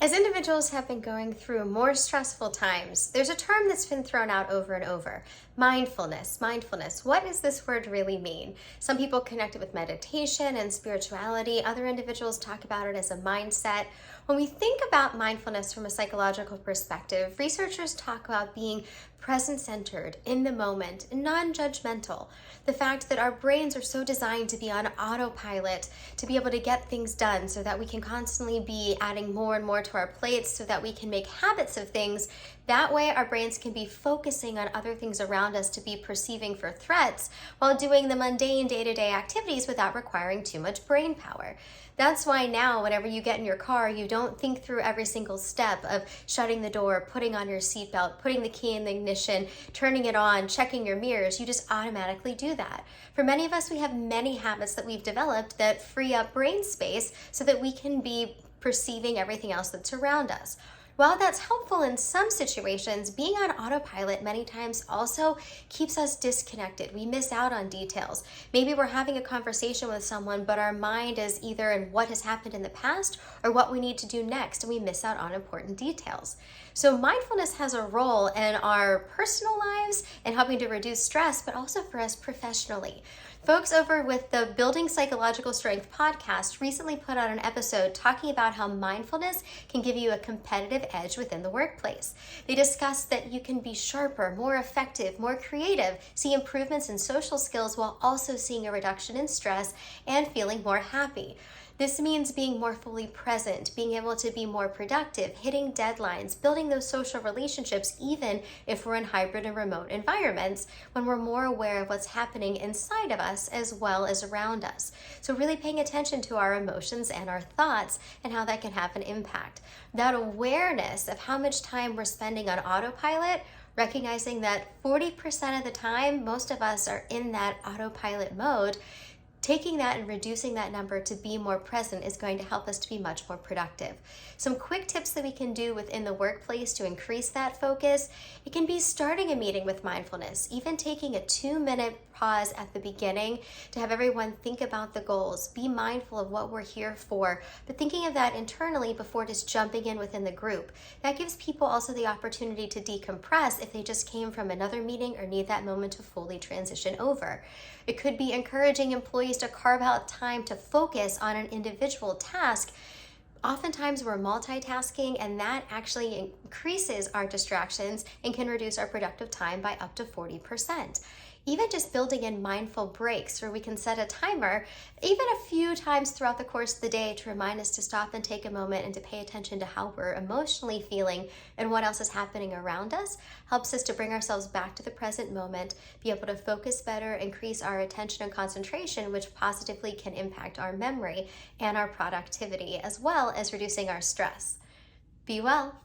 As individuals have been going through more stressful times, there's a term that's been thrown out over and over. Mindfulness, mindfulness. What does this word really mean? Some people connect it with meditation and spirituality. Other individuals talk about it as a mindset. When we think about mindfulness from a psychological perspective, researchers talk about being present-centered, in the moment, non-judgmental. The fact that our brains are so designed to be on autopilot, to be able to get things done so that we can constantly be adding more and more to our plates so that we can make habits of things. That way our brains can be focusing on other things around us to be perceiving for threats while doing the mundane day-to-day activities without requiring too much brain power. That's why now whenever you get in your car, you don't think through every single step of shutting the door, putting on your seatbelt, putting the key in the ignition, turning it on, checking your mirrors. You just automatically do that. For many of us, we have many habits that we've developed that free up brain space so that we can be perceiving everything else that's around us. While that's helpful in some situations, being on autopilot many times also keeps us disconnected. We miss out on details. Maybe we're having a conversation with someone, but our mind is either in what has happened in the past or what we need to do next, and we miss out on important details. So mindfulness has a role in our personal lives and helping to reduce stress, but also for us professionally. Folks over with the Building Psychological Strength podcast recently put out an episode talking about how mindfulness can give you a competitive edge within the workplace. They discussed that you can be sharper, more effective, more creative, see improvements in social skills while also seeing a reduction in stress and feeling more happy. This means being more fully present, being able to be more productive, hitting deadlines, building those social relationships, even if we're in hybrid and remote environments, when we're more aware of what's happening inside of us as well as around us. So really paying attention to our emotions and our thoughts and how that can have an impact. That awareness of how much time we're spending on autopilot, recognizing that 40% of the time, most of us are in that autopilot mode. Taking that and reducing that number to be more present is going to help us to be much more productive. Some quick tips that we can do within the workplace to increase that focus. It can be starting a meeting with mindfulness, even taking a 2-minute pause at the beginning to have everyone think about the goals, be mindful of what we're here for, but thinking of that internally before just jumping in within the group. That gives people also the opportunity to decompress if they just came from another meeting or need that moment to fully transition over. It could be encouraging employees to carve out time to focus on an individual task. Oftentimes we're multitasking, and that actually increases our distractions and can reduce our productive time by up to 40%. Even just building in mindful breaks where we can set a timer even a few times throughout the course of the day to remind us to stop and take a moment and to pay attention to how we're emotionally feeling and what else is happening around us helps us to bring ourselves back to the present moment, be able to focus better, increase our attention and concentration, which positively can impact our memory and our productivity, as well as reducing our stress. Be well.